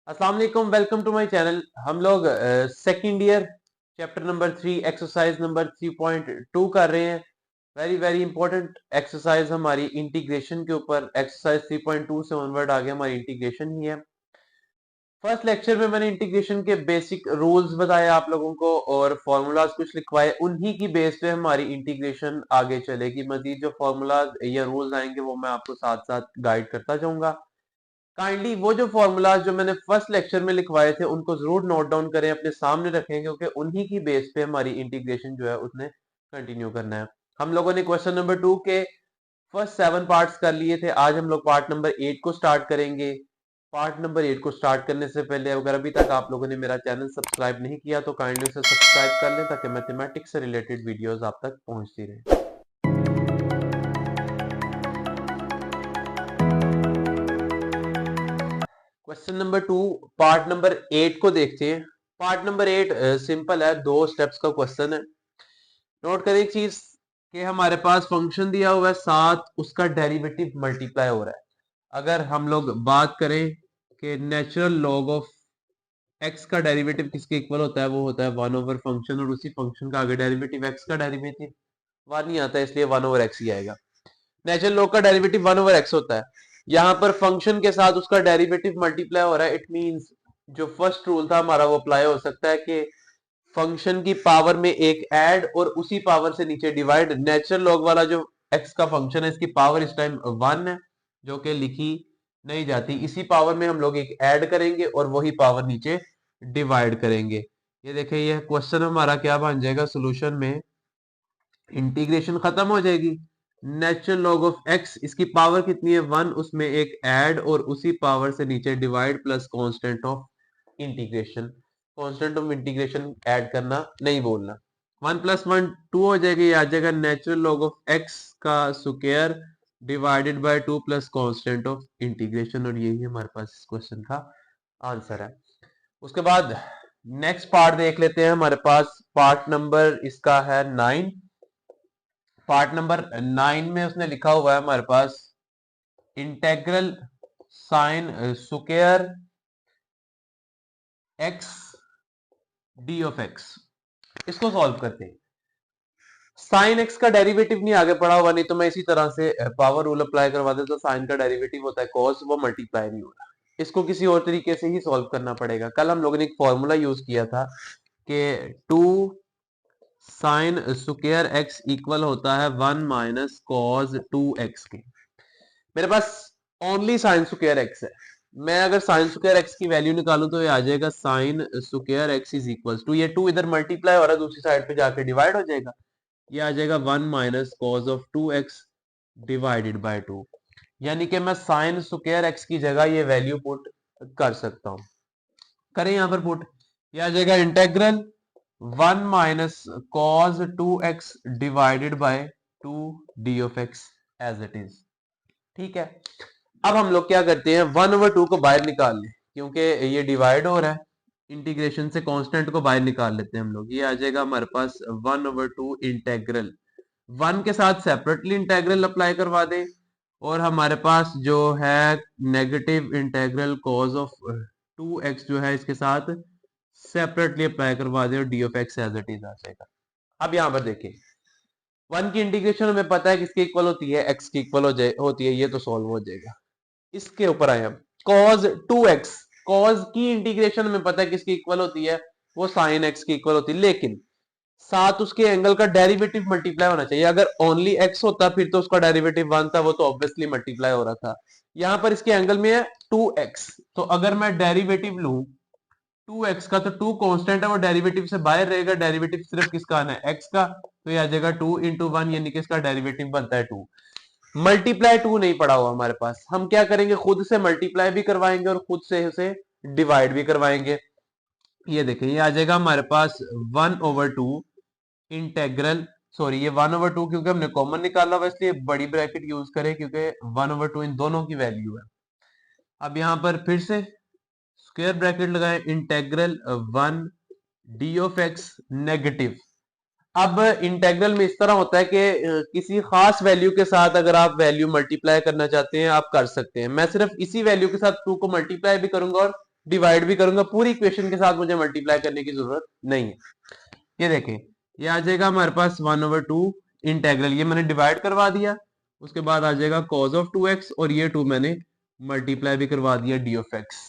अस्सलाम वालेकुम, welcome to my channel. हम लोग second year chapter number 3 exercise number 3.2 कर रहे हैं। वेरी वेरी इंपॉर्टेंट एक्सरसाइज हमारी इंटीग्रेशन के ऊपर। एक्सरसाइज 3.2 से ऑनवर्ड आगे हमारी इंटीग्रेशन ही है। फर्स्ट लेक्चर में मैंने इंटीग्रेशन के बेसिक रूल्स बताए आप लोगों को और फॉर्मूलाज कुछ लिखवाए। उन्हीं की बेस पे हमारी इंटीग्रेशन आगे चलेगी। मजीद जो फॉर्मूलाज या रूल्स आएंगे वो मैं आपको साथ साथ गाइड करता जाऊंगा। काइंडली वो जो फॉर्मूलाज जो मैंने फर्स्ट लेक्चर में लिखवाए थे उनको जरूर नोट डाउन करें, अपने सामने रखें, क्योंकि उन्हीं की बेस पे हमारी इंटीग्रेशन जो है उसने कंटिन्यू करना है। हम लोगों ने क्वेश्चन नंबर 2 के फर्स्ट 7 पार्ट्स कर लिए थे। आज हम लोग पार्ट नंबर 8 को स्टार्ट करेंगे। पार्ट नंबर 8 को स्टार्ट करने से पहले अगर अभी तक आप लोगों ने मेरा चैनल सब्सक्राइब नहीं किया तो काइंडली उसे सब्सक्राइब कर लें ताकि मैथमेटिक्स से रिलेटेड वीडियोस आप तक पहुंचती रहे। क्वेश्चन नंबर 2 पार्ट नंबर 8 को देखते हैं। पार्ट नंबर 8 सिंपल है, 2 स्टेप्स का क्वेश्चन है। नोट करें एक चीज कि हमारे पास फंक्शन दिया हुआ है, साथ उसका डेरिवेटिव मल्टीप्लाई हो रहा है। अगर हम लोग बात करें कि नेचुरल लॉग ऑफ एक्स का डेरिवेटिव किसके इक्वल होता है, वो होता है 1 ओवर फंक्शन, और उसी फंक्शन का आगे डेरिवेटिव एक्स का डेरिवेटिव 1 नहीं आता, इसलिए 1 ओवर एक्स ही आएगा। नेचुरल लॉग का डेरिवेटिव 1 ओवर एक्स होता है। यहां पर फंक्शन के साथ उसका डेरिवेटिव मल्टीप्लाई हो रहा है। इट मींस जो फर्स्ट रूल था हमारा वो अप्लाई हो सकता है कि फंक्शन की पावर में एक ऐड और उसी पावर से नीचे डिवाइड। नेचुरल लॉग वाला जो एक्स का फंक्शन है इसकी पावर इस टाइम 1 है, जो कि लिखी नहीं जाती। इसी पावर में हम लोग एक ऐड करेंगे और वही पावर नीचे डिवाइड करेंगे। ये देखिए, ये क्वेश्चन हमारा क्या बन जाएगा सोल्यूशन में, इंटीग्रेशन खत्म हो जाएगी। नेचुरल लॉग ऑफ एक्स, इसकी पावर कितनी है 1, उसमें एक ऐड और उसी पावर से नीचे divide plus constant of integration. Constant of integration add करना नहीं बोलना। 1 + 1 2 हो जाएगा, ये आ जाएगा नेचुरल लॉग ऑफ एक्स का square divided by 2 plus constant of integration, और यही हमारे पास इस क्वेश्चन का आंसर है। उसके बाद नेक्स्ट पार्ट देख लेते हैं। हमारे पास पार्ट नंबर इसका है 9। पार्ट नंबर 9 में उसने लिखा हुआ है हमारे पास integral sine square x d of x. इसको सॉल्व करते हैं। साइन एक्स का डेरिवेटिव नहीं आगे पढ़ा हुआ, नहीं तो मैं इसी तरह से पावर रूल अप्लाई करवा देता। साइन का डेरिवेटिव होता है कॉस, वो मल्टीप्लाई नहीं हो रहा। इसको किसी और तरीके से ही सॉल्व करना पड़ेगा। कल हम लोगों ने एक फॉर्मूला यूज किया था कि 2 साइन स्क्वायर एक्स इक्वल होता है 1 माइनस कॉस 2x के। मेरे पास ओनली साइन स्क्वायर एक्स है। मैं अगर साइन स्क्वायर एक्स की वैल्यू निकालूं तो ये आ जाएगा sine square x is equal to, ये 2 इधर मल्टीप्लाई हो रहा है, दूसरी साइड पे जाके डिवाइड हो जाएगा। ये आ जाएगा 1 minus cos of 2x divided by 2। यानी कि मैं साइन स्क्वायर एक्स की जगह ये वैल्यू पुट कर सकता हूं। करें यहां पर पुट, ये आ जाएगा integral 1 minus cos 2x divided by 2 d of x as it is. ठीक है, अब हम लोग क्या करते हैं, 1/2 को बाहर निकाल लें, क्योंकि ये डिवाइड हो रहा है। इंटीग्रेशन से कांस्टेंट को बाहर निकाल लेते हैं हम लोग। ये आ जाएगा हमारे पास 1/2 इंटेग्रल 1 के साथ सेपरेटली इंटेग्रल अप्लाई करवा दें, और हमारे पास जो है negative integral cause of 2x जो है इसके साथ सेपरेटली अप्लाई करवा दें, और d of x as it is आ जाएगा। अब यहां पर देखिए, 1 की इंटीग्रेशन हमें पता है किसके इक्वल होती है, x की इक्वल होती है। ये तो सॉल्व हो जाएगा। इसके ऊपर आए हम, cos 2x, cos की इंटीग्रेशन में पता है किसकी इक्वल होती है, वो sin x की इक्वल होती है, लेकिन साथ उसके एंगल का डेरिवेटिव मल्टीप्लाई होना चाहिए। अगर ओनली x होता फिर तो उसका डेरिवेटिव 1 था, वो तो ऑब्वियसली मल्टीप्लाई हो रहा था। यहां पर इसके एंगल में है 2x, तो अगर मैं डेरिवेटिव लूं 2x का, तो 2 कांस्टेंट है, वो डेरिवेटिव से बाहर रहेगा। डेरिवेटिव सिर्फ किसका आना है, x का, तो ये आ जाएगा 2 × 1, यानी कि इसका डेरिवेटिव बनता है 2। मल्टीप्लाई 2 नहीं पड़ा हुआ हमारे पास, हम क्या करेंगे, खुद से मल्टीप्लाई भी करवाएंगे और खुद से उसे डिवाइड भी करवाएंगे। ये देखें, ये आ जाएगा हमारे पास 1/2 इंटेग्रल, सॉरी ये 1/2 क्योंकि हमने कॉमन निकाला हुआ इसलिए बड़ी ब्रैकेट यूज करें, क्योंकि 1/2 इन दोनों की वैल्यू है। अब यहां पर फिर से स्क्वायर ब्रैकेट लगाएं, integral 1 d of x negative. अब इंटेग्रल में इस तरह होता है कि किसी खास वैल्यू के साथ अगर आप वैल्यू मल्टीप्लाई करना चाहते हैं आप कर सकते हैं। मैं सिर्फ इसी वैल्यू के साथ 2 को मल्टीप्लाई भी करूंगा और डिवाइड भी करूंगा, पूरी इक्वेशन के साथ मुझे मल्टीप्लाई करने की जरूरत नहीं है। ये देखें, ये आ जाएगा हमारे पास 1/2 इंटेग्रल, ये मैंने डिवाइड करवा दिया, उसके बाद आ जाएगा cos ऑफ 2x, और ये 2 मैंने मल्टीप्लाई भी करवा दिया d ऑफ x।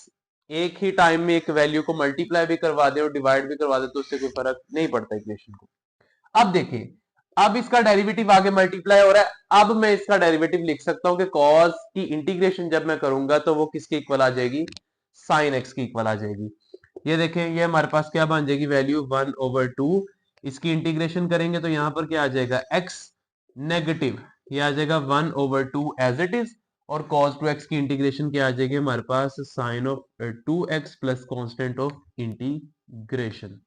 एक ही टाइम में एक वैल्यू को मल्टीप्लाई भी करवा दे और डिवाइड भी करवा दे तो उससे कोई फर्क नहीं पड़ता इक्वेशन को। अब देखिए, अब इसका डेरिवेटिव आगे मल्टीप्लाई हो रहा है, अब मैं इसका डेरिवेटिव लिख सकता हूं कि cos की इंटीग्रेशन जब मैं करूंगा तो वो किसके इक्वल आ जाएगी, sin x की इक्वल आ जाएगी। ये देखें, ये हमारे पास क्या बन जाएगी वैल्यू 1/2, इसकी इंटीग्रेशन करेंगे तो यहां पर क्या आ जाएगा x नेगेटिव, ये आ जाएगा 1/2 एज इट इज, और cos 2x की इंटीग्रेशन क्या आ जाएगी हमारे पास sin of 2x plus constant of integration.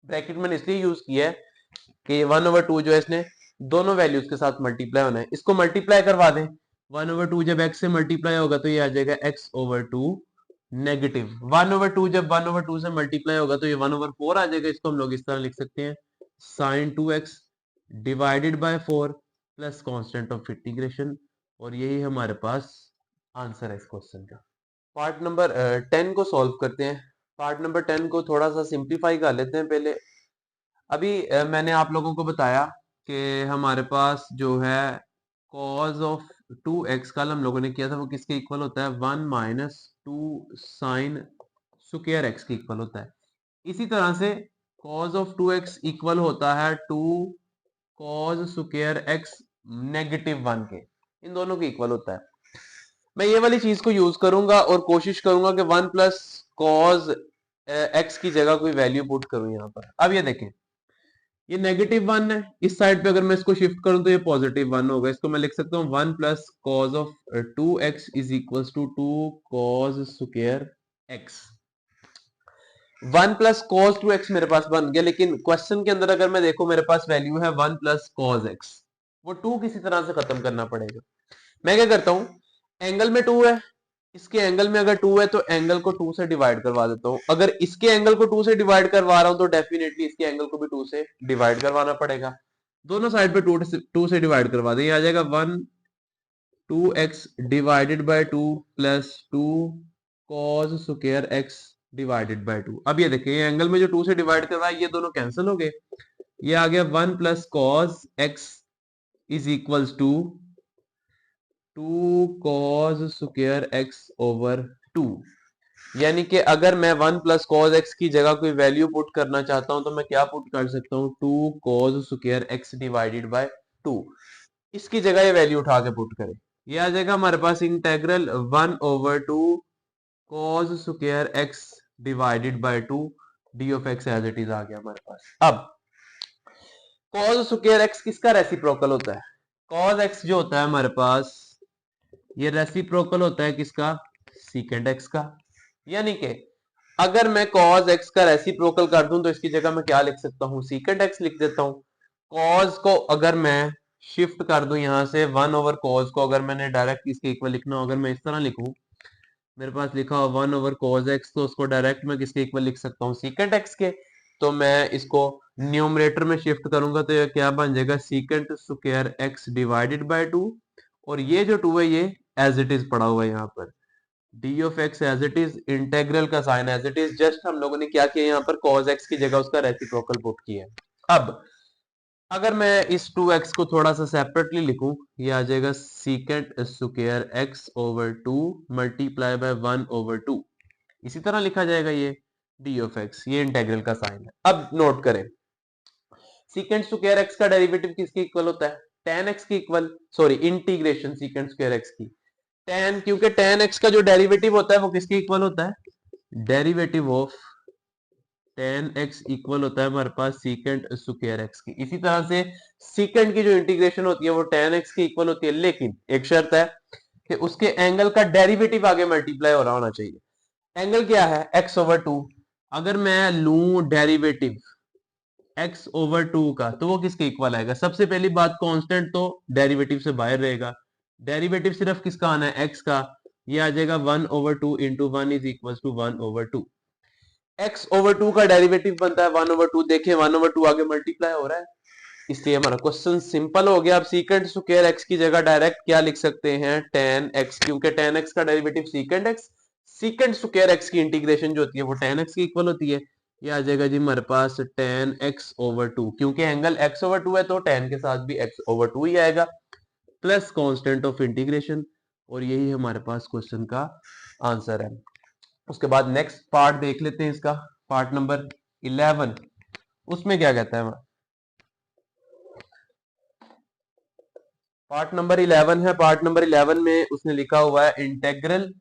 Bracket मैंने इसलिए यूज किया है कि ये 1/2 जो है इसने दोनों वैल्यूज के साथ मल्टीप्लाई होना है, इसको मल्टीप्लाई करवा दें। 1/2 जब x से मल्टीप्लाई होगा तो ये आ जाएगा x/2 नेगेटिव, 1/2 जब 1/2 से मल्टीप्लाई होगा तो ये 1/4 आ जाएगा, इसको हम लोग इस तरह लिख सकते हैं sin 2x divided bye 4 plus constant of integration, और यही हमारे पास आंसर है इस क्वेश्चन का। पार्ट नंबर 10 को सॉल्व करते हैं। पार्ट नंबर 10 को थोड़ा सा सिंप्लीफाई कर लेते हैं पहले। अभी मैंने आप लोगों को बताया कि हमारे पास जो है cos ऑफ 2x कल हम लोगों ने किया था वो किसके इक्वल होता है 1 माइनस 2 साइन स्क्वायर x के इक्वल होता है। इसी तरह से cos ऑफ 2x इक्वल होता है 2 cos स्क्वायर x नेगेटिव 1 के, इन दोनों के इक्वल होता है। मैं ये वाली चीज को यूज करूंगा और कोशिश करूंगा कि 1 प्लस कॉज एक्स की जगह कोई वैल्यू पुट करूं यहाँ पर। अब ये देखें, ये नेगेटिव 1 है, इस साइड पे अगर मैं इसको शिफ्ट करूं तो ये पॉजिटिव 1 होगा, इसको मैं लिख सकता हूँ 1 plus cos of 2x is equal to 2 cos square x। 1 plus cos 2x मेरे पास बन गया, लेकिन क्वेश्चन के अंदर अगर मैं देखूं मेरे पास वैल्यू है 1 प्लस कॉज x, वो 2 किसी तरह से खत्म करना पड़ेगा। मैं क्या करता हूं, एंगल में 2 है, इसके एंगल में अगर 2 है तो एंगल को 2 से डिवाइड करवा देता हूं। अगर इसके एंगल को 2 से डिवाइड करवा रहा हूं तो डेफिनेटली इसके एंगल को भी 2 से डिवाइड करवाना पड़ेगा। दोनों साइड पे 2 से डिवाइड करवा दें, आ जाएगा 1 2x divided by 2 plus 2 cos square x divided by 2। अब ये देखिए, ये एंगल में जो 2 से डिवाइड करवा है ये दोनों कैंसिल हो गए, ये आ गया 1 plus cos x is equals to 2 cos square x over 2। यानी कि अगर मैं 1 प्लस cos x की जगह कोई वैल्यू पुट करना चाहता हूं तो मैं क्या पुट कर सकता हूं 2 cos square x divided by 2, इसकी जगह ये वैल्यू उठा के पुट करें, ये आ जाएगा हमारे पास integral 1/2 cos square x divided by 2 d of x as it is आ गया हमारे पास। अब cos स्क्वायर x किसका रेसिप्रोकल होता है, cos x जो होता है हमारे पास ये रेसिप्रोकल होता है किसका, सीकेंट x का। यानी कि अगर मैं cos x का रेसिप्रोकल कर दूं तो इसकी जगह मैं क्या लिख सकता हूं, सीकेंट x लिख देता हूं। cos को अगर मैं शिफ्ट कर दूं यहां से 1 ओवर cos को अगर मैंने डायरेक्ट इसके इक्वल लिखना हो, अगर मैं इस तरह लिखूं, मेरे पास लिखा हो 1 ओवर cos x, तो उसको डायरेक्ट मैं किसके इक्वल लिख सकता हूं, सीकेंट x के। तो मैं इसको न्यूमरेटर में शिफ्ट करूंगा तो ये क्या बन जाएगा secant square x divided by 2, और ये जो 2 है ये एज इट इज पड़ा हुआ है यहाँ पर, d of x as it is, integral का sign as it is, just हम लोगों ने क्या किया यहाँ पर cos x की जगह उसका रेसिप्रोकल पुट किया। अब अगर मैं इस 2x को थोड़ा सा सेपरेटली लिखूं, ये आ जाएगा secant square x over 2 multiply by 1/2, इसी तरह लिखा जाएगा ये d ऑफ x, ये इंटेग्रल का साइन है। अब नोट करें, सीकेंट स्क्वायर x का डेरिवेटिव किसके इक्वल होता है, tan x के equal, sorry integration secant square x की tan, क्योंकि tan x का जो डेरिवेटिव होता है वो किसके इक्वल होता है, derivative of tan x equal होता है हमारे पास सीकेंट स्क्वायर x की। इसी तरह से सीकेंट की जो इंटीग्रेशन होती है वो tan x की इक्वल होती है, लेकिन एक शर्त है कि उसके एंगल का डेरिवेटिव आगे मल्टीप्लाई हो रहा होना चाहिए। एंगल क्या है x ओवर 2, अगर मैं लूं डेरिवेटिव x ओवर 2 का तो वो किसके इक्वल आएगा, सबसे पहली बात कांस्टेंट तो डेरिवेटिव से बाहर रहेगा, डेरिवेटिव सिर्फ किसका आना है x का, ये आ जाएगा 1/2 into 1 is equal to 1/2, x over 2 का डेरिवेटिव बनता है 1/2, देखें 1/2 आगे मल्टीप्लाई हो रहा है, इसलिए हमारा क्वेश्चन सिंपल हो गया। अब सीकेंट स्क्वायर x की जगह डायरेक्ट क्या लिख सकते हैं tan x, क्योंकि tan x का derivative secant x, secant square x की इंटीग्रेशन जो होती है वो tan x की इक्वल होती है। ये आ जाएगा जी हमारे पास tan x/2, क्योंकि एंगल x/2 है तो tan के साथ भी x/2 ही आएगा, प्लस कांस्टेंट ऑफ इंटीग्रेशन। और यही हमारे पास क्वेश्चन का आंसर है। उसके बाद नेक्स्ट पार्ट देख लेते हैं इसका, पार्ट नंबर 11। उसमें क्या कहता है, पार्ट नंबर 11 है। पार्ट नंबर 11 में उसने लिखा हुआ है इंटेग्रल,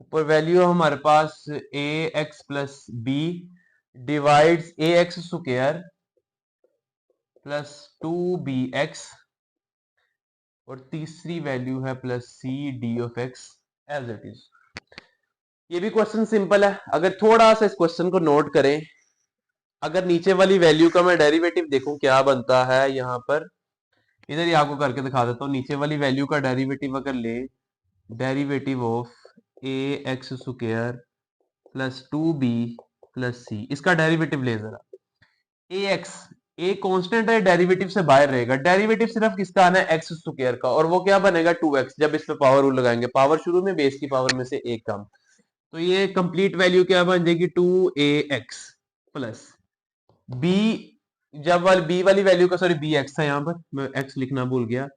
ऊपर वैल्यू हमारे पास a x plus b divides a x square plus 2bx, और तीसरी वैल्यू है plus c d of x as it is. ये भी क्वेश्चन सिंपल है, अगर थोड़ा सा इस क्वेश्चन को नोट करें। अगर नीचे वाली वैल्यू का मैं डेरिवेटिव देखूं क्या बनता है यहाँ पर, इधर ही आपको करके दिखा देता हूँ। नीचे वाली वैल्यू का डेरिवेटिव अगर ले, derivative of a x square plus 2b plus c, इसका डेरिवेटिव ले जरा। ए एक्स, ए कांस्टेंट है, डेरिवेटिव से बाहर रहेगा। डेरिवेटिव सिर्फ किसका आना है, एक्स स्क्वायर का, और वो क्या बनेगा 2x। जब इस पे पावर रूल लगाएंगे, पावर शुरू में बेस की पावर में से एक कम, तो ये कंप्लीट वैल्यू क्या बन जाएगी 2ax प्लस बी, जब वाली बी वाली वैल्यू का, सॉरी बी एक्स था यहाँ पर, मैं एक्स लिखना भूल गया।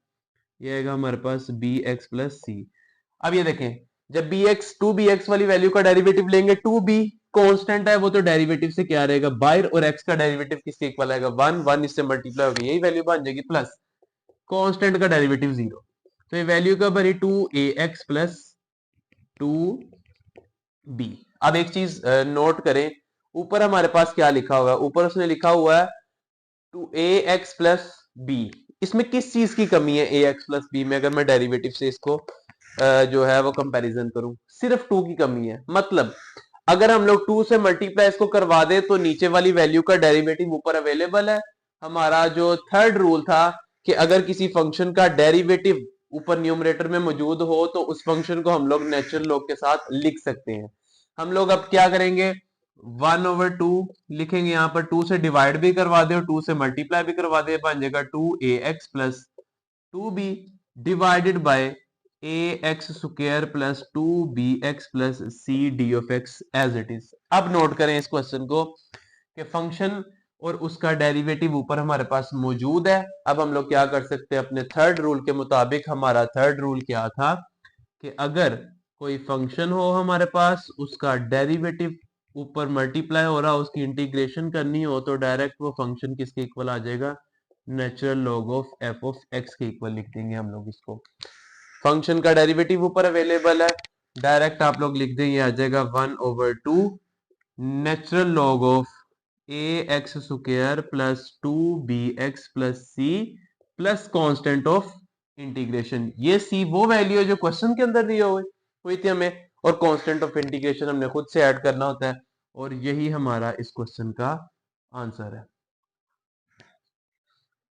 ये आएगा हमारे पास बी एक्स प्लस सी। अब ये देखें, जब बी एक्स 2bx वाली वैल्यू का डेरिवेटिव लेंगे, 2b कांस्टेंट है वो तो डेरिवेटिव से क्या रहेगा बाहर, और x का डेरिवेटिव किसके इक्वल आएगा 1, 1 इससे मल्टीप्लाई होगी, यही वैल्यू बन जाएगी प्लस कांस्टेंट का डेरिवेटिव 0। तो ये वैल्यू का बनी 2ax प्लस 2b। अब एक चीज नोट करें, ऊपर हमारे पास क्या लिखा हुआ है, ऊपर उसने लिखा हुआ है 2ax प्लस b। इसमें किस चीज की कमी है ax प्लस b में, अगर मैं डेरिवेटिव से इसको जो है वो कंपैरिजन करूं, सिर्फ 2 की कमी है। मतलब अगर हम लोग 2 से मल्टीप्लाई इसको करवा दें तो नीचे वाली वैल्यू का डेरिवेटिव ऊपर अवेलेबल है। हमारा जो थर्ड रूल था कि अगर किसी फंक्शन का डेरिवेटिव ऊपर न्यूमरेटर में मौजूद हो तो उस फंक्शन को हम लोग नेचुरल लॉग के साथ लिख सकते हैं। हम लोग अब क्या करेंगे, 1/2 लिखेंगे, यहाँ पर 2 से डिवाइड भी करवा दे और 2 से मल्टीप्लाई भी करवा दे, बन जाएगा 2ax plus 2b divided by a x square plus 2bx plus c d of x as it is. अब नोट करें इस क्वेश्चन को कि फंक्शन और उसका डेरिवेटिव ऊपर हमारे पास मौजूद है। अब हम लोग क्या कर सकते हैं, अपने थर्ड रूल के मुताबिक, हमारा थर्ड रूल क्या था कि अगर कोई फंक्शन हो हमारे पास, उसका डेरिवेटिव ऊपर मल्टीप्लाई हो रहा, उसकी इंटीग्रेशन करनी हो, तो डायरेक्ट वो फंक्शन किसके इक्वल आ जाएगा, natural log of F of x के इक्वल लिख देंगे हम लोग इसको। फंक्शन का डेरिवेटिव ऊपर अवेलेबल है, डायरेक्ट आप लोग लिख देंगे, आ जाएगा 1/2 natural log of a x square plus 2bx plus c plus constant of integration. ये सी वो वैल्यू है जो क्वेश्चन के अंदर दी हुई थी हमें, और कांस्टेंट ऑफ इंटीग्रेशन हमने खुद से ऐड करना होता है, और यही हमारा इस क्वेश्चन का आंसर है।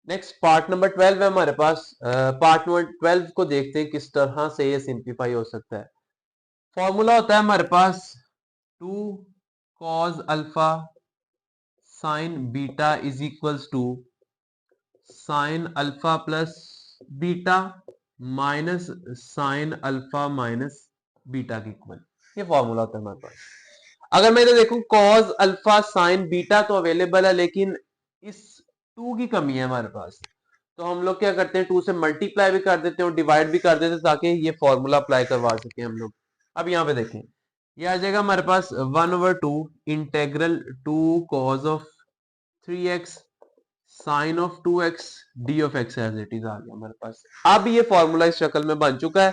नेक्स्ट पार्ट नंबर 12 है हमारे पास। पार्ट नंबर 12 को देखते हैं किस तरह से ये सिंप्लीफाई हो सकता है। फॉर्मूला होता है हमारे पास 2 cos alpha sine beta is equals to sine alpha plus beta minus sine alpha minus beta के इक्वल। ये फॉर्मूला होता है हमारे पास। अगर मैं इधर देखूं cos अल्फा साइन बीटा तो अवेलेबल है, लेकिन इस 2 की कमी है हमारे पास, तो हम लोग क्या करते हैं 2 से मल्टीप्लाई भी कर देते हैं और डिवाइड भी कर देते हैं ताकि ये फॉर्मूला अप्लाई करवा सके हम लोग। अब यहाँ पे देखें, ये आ जाएगा हमारे पास 1/2 integral 2 cos of 3x sine of 2x d of x as it is आ गया हमारे पास। अब ये फॉर्मूला इस शक्ल में बन चुका है।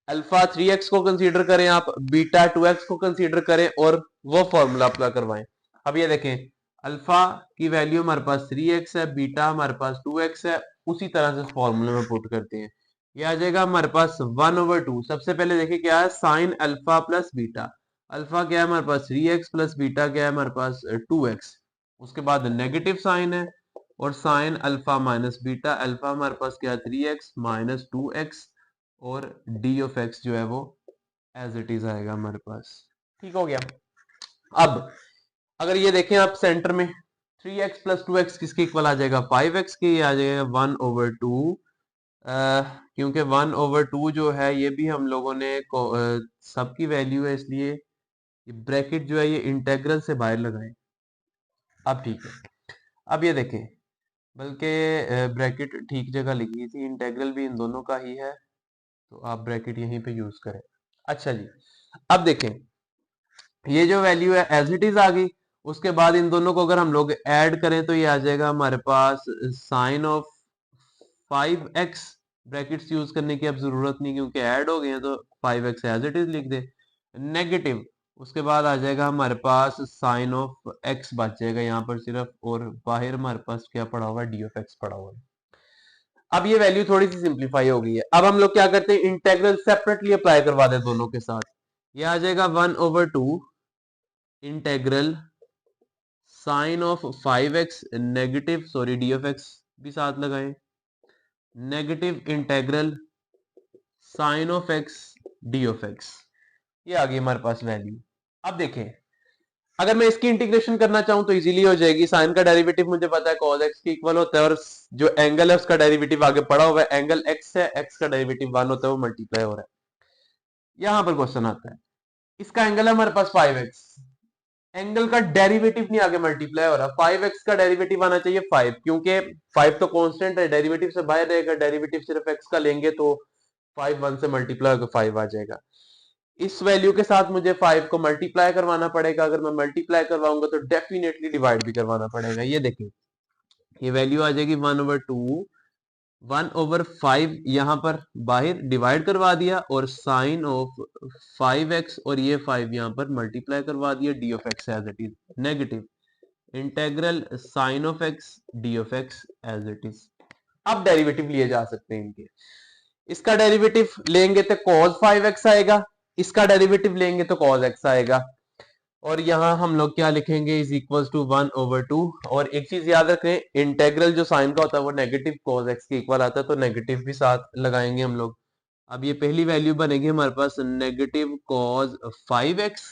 अल्फा 3x को कंसीडर करें आप, बीटा 2x को कंसीडर करें और वो फॉर्मूला अप्लाई करवाएं। अब ये देखें, अल्फा की वैल्यू हमारे पास 3x है, बीटा हमारे पास 2x है, उसी तरह से फॉर्मूले में पुट करते हैं। ये आ जाएगा हमारे पास 1/2। सबसे पहले देखिए क्या है, sign alpha plus beta. Alpha क्या है हमारे पास 3x प्लस बीटा क्या है हमारे पास 2x। उसके बाद नेगेटिव साइन है, और sign alpha minus beta, alpha हमारे पास क्या है 3x माइनस 2x, और डी ऑफ एक्स जो है वो एज इट इज आएगा हमारे पास। ठीक हो गया। अब अगर ये देखें आप सेंटर में 3x प्लस 2x किसके इक्वल आ जाएगा 5x के, आ जाएगा 1/2 क्योंकि 1/2 जो है ये भी हम लोगों ने सबकी वैल्यू है, इसलिए ब्रैकेट जो है ये इंटेग्रल से बाहर लगाएं। अब ठीक है, अब ये देखें, बल्कि ब्रैकेट ठीक जगह लिखी थी, इंटेग्रल भी इन दोनों का ही है, तो आप ब्रैकेट यहीं पे यूज करें। अच्छा जी, अब देखें, ये जो वैल्यू है एज इट इज आ गई। उसके बाद इन दोनों को अगर हम लोग ऐड करें तो ये आ जाएगा हमारे पास sine of 5x। Brackets use करने की अब जरूरत नहीं, क्योंकि ऐड हो गए हैं, तो 5x एज इट इज लिख दे। नेगेटिव, उसके बाद आ जाएगा हमारे पास साइन ऑफ x बच जाएगा यहाँ पर सिर्फ, और बाहर हमारे पास क्या पड़ा हुआ है, डी ऑफ एक्स पड़ा हुआ है। अब ये वैल्यू थोड़ी सी सिंप्लीफाई हो गई है। अब हम लोग क्या करते हैं, इंटेग्रल सेपरेटली अप्लाई करवा दे दोनों के साथ। ये आ जाएगा 1/2 integral sine of 5x negative, sorry d of x भी साथ लगाएं, negative integral sine of x d of x. ये आ गई हमारे पास वैल्यू। अब देखें, अगर मैं इसकी इंटीग्रेशन करना चाहूं तो इजीली हो जाएगी। साइन का डेरिवेटिव मुझे पता है cos x के इक्वल होता है, और जो एंगल है उसका डेरिवेटिव आगे पड़ा हुआ है, एंगल x है, x का डेरिवेटिव 1 होता है, वो मल्टीप्लाई हो रहा है। यहां पर क्वेश्चन आता है, इसका एंगल है हमारे पास 5x, एंगल का डेरिवेटिव नहीं आगे मल्टीप्लाई हो रहा, 5x का डेरिवेटिव आना चाहिए 5, क्योंकि 5 तो कांस्टेंट है, डेरिवेटिव से बाहर रहेगा, डेरिवेटिव सिर्फ x का लेंगे तो 5 1 से मल्टीप्लाई होकर 5 आ जाएगा। इस वैल्यू के साथ मुझे 5 को मल्टीप्लाई करवाना पड़ेगा, अगर मैं मल्टीप्लाई करवाऊंगा तो डेफिनेटली डिवाइड भी करवाना पड़ेगा। ये देखें, ये वैल्यू आ जाएगी 1/2, 1/5 यहां पर बाहर डिवाइड करवा दिया, और साइन ऑफ 5x, और ये 5 यहां पर मल्टीप्लाई करवा दिया, d of x as it is, negative integral sine of x d of x as it is. अब डेरिवेटिव लिए जा सकते हैं इनके, इसका डेरिवेटिव लेंगे तो cos 5x आएगा, इसका डेरिवेटिव लेंगे तो cos x आएगा, और यहां हम लोग क्या लिखेंगे, इज इक्वल टू 1/2। और एक चीज याद रखें, इंटेग्रल जो साइन का होता है वो नेगेटिव cos x के इक्वल आता है, तो नेगेटिव भी साथ लगाएंगे हम लोग। अब ये पहली वैल्यू बनेगी हमारे पास नेगेटिव cos 5x,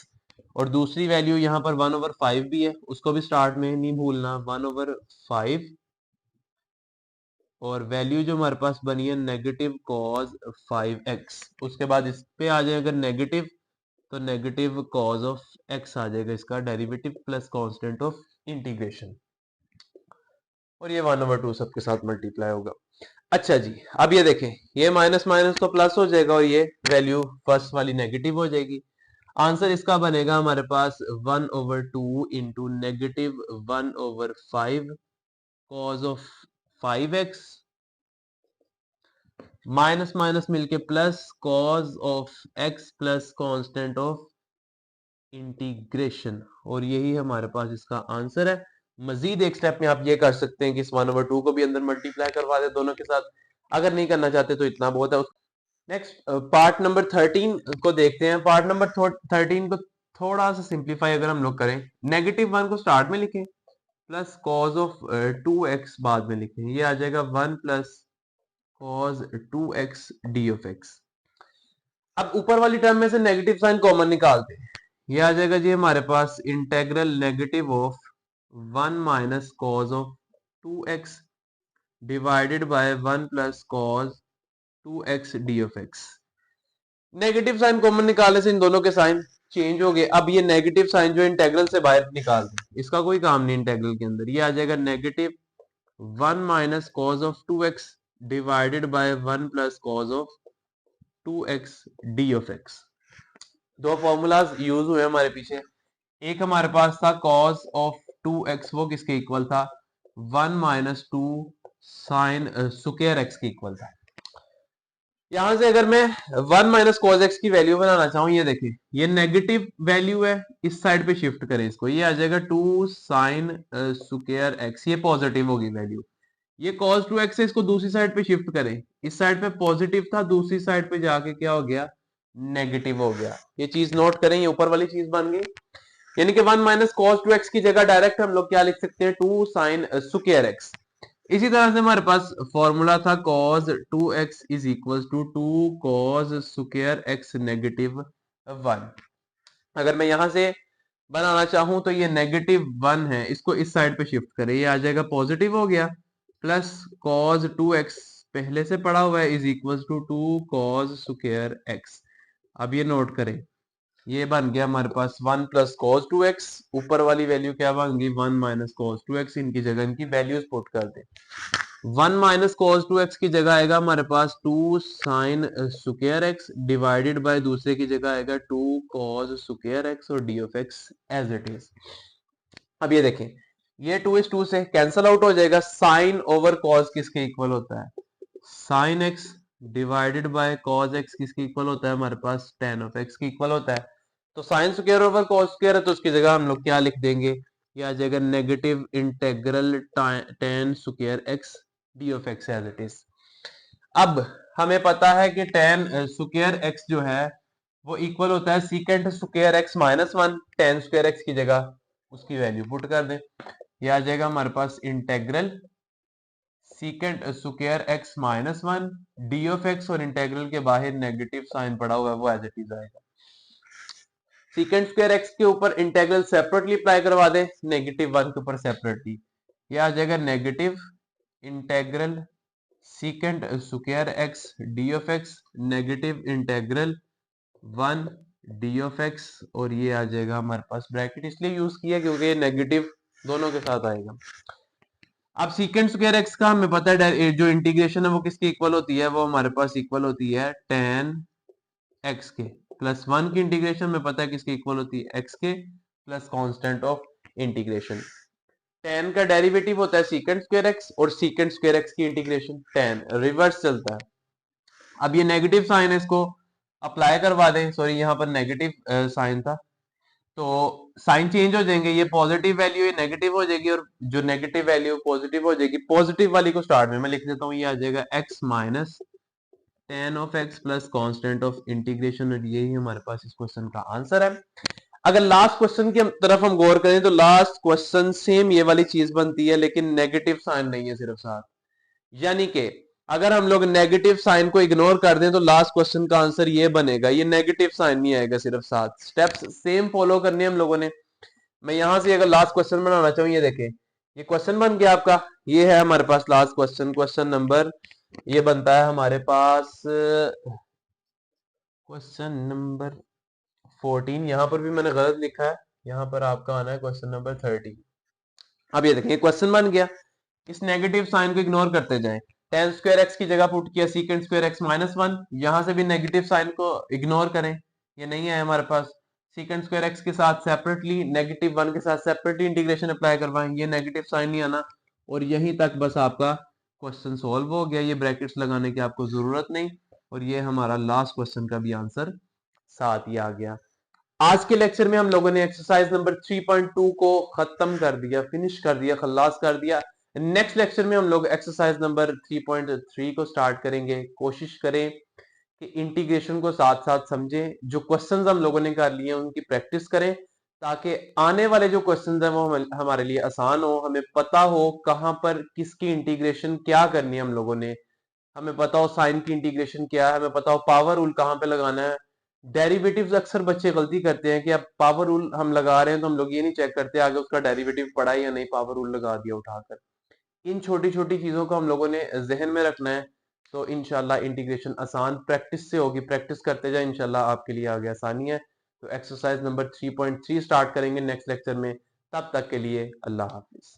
और दूसरी वैल्यू यहाँ पर 1/5 भी है, उसको भी स्टार्ट में नहीं भूलना, 1/5, और वैल्यू जो हमारे पास बनी है नेगेटिव cos 5x। उसके बाद इस पे आ जाए अगर नेगेटिव, तो नेगेटिव cos ऑफ x आ जाएगा, इसका derivative plus constant of integration, और ये 1/2 सबके साथ मल्टीप्लाई होगा। अच्छा जी, अब ये देखें, ये माइनस माइनस तो प्लस हो जाएगा, और ये वैल्यू फर्स्ट वाली नेगेटिव हो जाएगी। आंसर इसका बनेगा हमारे पास 1/2 इंटू नेगेटिव 1/5 cos ऑफ 5x, माइनस माइनस मिलके plus cos of x plus constant of integration, और यही हमारे पास इसका आंसर है। मजीद एक स्टेप में आप ये कर सकते हैं कि इस 1/2 को भी अंदर मल्टीप्लाई करवा दे दोनों के साथ, अगर नहीं करना चाहते तो इतना बहुत है। नेक्स्ट पार्ट नंबर 13 को देखते हैं। पार्ट नंबर 13 को थोड़ा सा सिंप्लीफाई अगर हम लोग करें, -1 को स्टार्ट में लिखें, प्लस cos ऑफ 2x बाद में लिखें, ये आ जाएगा 1 plus cos 2x d of x. अब ऊपर वाली टर्म में से नेगेटिव साइन कॉमन निकालते हैं, ये आ जाएगा जी हमारे पास integral negative of 1 minus cos of 2x divided by 1 plus cos 2x d of x. Negative sign common निकालने से इन दोनों के साइन चेंज हो गए। अब ये नेगेटिव साइन जो इंटेग्रल से बाहर निकाल दें, इसका कोई काम नहीं इंटेग्रल के अंदर, ये आ जाएगा negative 1 minus cos of 2x divided by 1 plus cos of 2x d of x. दो फॉर्मूलाज यूज हुए हमारे पीछे, एक हमारे पास था cos ऑफ 2x, वो किसके इक्वल था, 1 माइनस 2 साइन स्क्वायर x के इक्वल था। यहां से अगर मैं 1 माइनस cos x की वैल्यू बनाना चाहूं, ये देखिए ये नेगेटिव वैल्यू है, इस साइड पे शिफ्ट करें इसको, ये आ जाएगा 2 साइन स्क्वायर x, ये पॉजिटिव होगी वैल्यू। ये cos 2x है, इसको दूसरी साइड पे शिफ्ट करें, इस साइड पे पॉजिटिव था, दूसरी साइड पे जाके क्या हो गया, नेगेटिव हो गया। ये चीज नोट करें, ये ऊपर वाली चीज बन गई, यानी कि 1 माइनस cos 2x की जगह डायरेक्ट हम लोग क्या लिख सकते हैं, 2 साइन स्क्वायर x। इसी तरह से हमारे पास फॉर्मूला था cos 2x is equal to 2 cos square x negative 1। अगर मैं यहां से बनाना चाहूं तो ये नेगेटिव 1 है, इसको इस साइड पे शिफ्ट करें, ये आ जाएगा पॉजिटिव हो गया, प्लस cos 2x पहले से पढ़ा हुआ है, is equal to 2 cos square x। अब ये नोट करें, ये बन गया हमारे पास 1 प्लस cos 2x, ऊपर वाली वैल्यू क्या बन गई 1 माइनस cos 2x, इनकी जगह इनकी वैल्यूज पुट कर दे। 1 माइनस cos 2x की जगह आएगा हमारे पास 2 sin square x divided by दूसरे की जगह आएगा 2 cos स्क्वायर x और d of x as it is. अब ये देखें, ये 2 इस 2 से कैंसल आउट हो जाएगा। साइन ओवर cos किसके इक्वल होता है, sine x divided by cos x किसके इक्वल होता है, हमारे पास tan ऑफ x के इक्वल होता है। तो sine square over cos square है, तो उसकी जगह हम लोग क्या लिख देंगे, ये आ जाएगा negative integral tan square x d of x as it is. अब हमें पता है कि tan स्क्वायर x जो है वो इक्वल होता है secant square x minus 1। tan square x की जगह उसकी वैल्यू पुट कर दें, ये आ जाएगा हमारे पास integral secant square x minus 1 d of x, और इंटेग्रल के बाहर नेगेटिव साइन पड़ा हुआ है वो एज इट इज आएगा। सीकेंट स्क्वायर x के ऊपर इंटेग्रल सेपरेटली अप्लाई करवा दें, नेगेटिव 1 के ऊपर सेपरेटली, ये आ जाएगा negative integral secant square x d of x negative integral 1 d of x, और ये आ जाएगा हमारे पास ब्रैकेट इसलिए यूज किया क्योंकि ये नेगेटिव दोनों के साथ आएगा। अब सीकेंट स्क्वायर x का हमें पता है जो इंटीग्रेशन है वो किसकी इक्वल होती है, वो हमारे पास इक्वल होती है tan x के, प्लस 1 की इंटीग्रेशन में पता है किसकी इक्वल होती है x के plus constant of integration. tan का डेरिवेटिव होता है सीकेंट स्क्वायर x, और सीकेंट स्क्वायर x की इंटीग्रेशन tan रिवर्स चलता है। अब ये नेगेटिव साइन है, इसको अप्लाई करवा दें, सॉरी यहाँ पर नेगेटिव साइन था तो साइन चेंज हो जाएंगे, ये पॉजिटिव वैल्यू ये नेगेटिव हो जाएगी और जो नेगेटिव वैल्यू पॉजिटिव हो जाएगी। पॉजिटिव वाली को स्टार्ट में मैं लिख देता हूँ, ये आ जाएगा x minus tan of x plus constant of integration, और यही हमारे पास इस क्वेश्चन का आंसर है। अगर लास्ट क्वेश्चन की तरफ हम गौर करें तो लास्ट क्वेश्चन सेम ये वाली चीज बनती है, लेकिन नेगेटिव साइन नहीं है सिर्फ साथ, यानी कि अगर हम लोग नेगेटिव साइन को इग्नोर कर दें तो लास्ट क्वेश्चन का आंसर ये बनेगा, ये नेगेटिव साइन नहीं आएगा सिर्फ साथ। स्टेप्स सेम फॉलो करने हम लोगों ने। मैं यहां से अगर लास्ट क्वेश्चन बनाना चाहूँ, ये देखें ये क्वेश्चन बन गया आपका, ये है हमारे पास लास्ट क्वेश्चन, क्वेश्चन नंबर ये बनता है हमारे पास क्वेश्चन नंबर 14। यहां पर भी मैंने गलत लिखा है, यहां पर आपका आना है क्वेश्चन नंबर 30। अब ये देखें क्वेश्चन बन गया, इस नेगेटिव साइन को इग्नोर करते जाएं। tan स्क्वायर x की जगह पुट किया सीकेंट स्क्वायर x माइनस 1, यहां से भी नेगेटिव साइन को इग्नोर करें, ये नहीं है हमारे पास। सीकेंट स्क्वायर x के साथ सेपरेटली नेगेटिव 1 के साथ सेपरेटली इंटीग्रेशन अप्लाई करवाएं, ये नेगेटिव साइन नहीं आना, और यहीं तक बस आपका क्वेश्चन सॉल्व हो गया। ये ब्रैकेट्स लगाने की आपको जरूरत नहीं, और ये हमारा लास्ट क्वेश्चन का भी आंसर साथ ही आ गया। आज के लेक्चर में हम लोगों ने एक्सरसाइज नंबर 3.2 को खत्म कर दिया, फिनिश कर दिया, खल्लास कर दिया। नेक्स्ट लेक्चर में हम लोग एक्सरसाइज नंबर 3.3 को स्टार्ट करेंगे। कोशिश करें कि इंटीग्रेशन को साथ साथ समझें, जो क्वेश्चंस हम लोगों ने कर लिए उनकी प्रैक्टिस करें, ताकि आने वाले जो क्वेश्चंस हैं वो हमारे लिए आसान हो, हमें पता हो कहां पर किसकी इंटीग्रेशन क्या करनी है हम लोगों ने, हमें पता हो साइन की इंटीग्रेशन क्या है, हमें पता हो पावर रूल कहां पे लगाना है। डेरिवेटिव्स अक्सर बच्चे गलती करते हैं कि अब पावर रूल हम लगा रहे हैं तो हम लोग ये नहीं चेक करते आगे उसका डेरिवेटिव पड़ा है या नहीं, पावर रूल लगा दिया उठाकर। इन छोटी छोटी चीजों को हम लोगों ने जहन में रखना है, तो इंशाल्लाह इंटीग्रेशन आसान प्रैक्टिस से होगी। प्रैक्टिस करते जाए, इंशाल्लाह आपके लिए आगे आसानी है। तो एक्सरसाइज नंबर 3.3 स्टार्ट करेंगे नेक्स्ट लेक्चर में, तब तक के लिए अल्लाह हाफिज।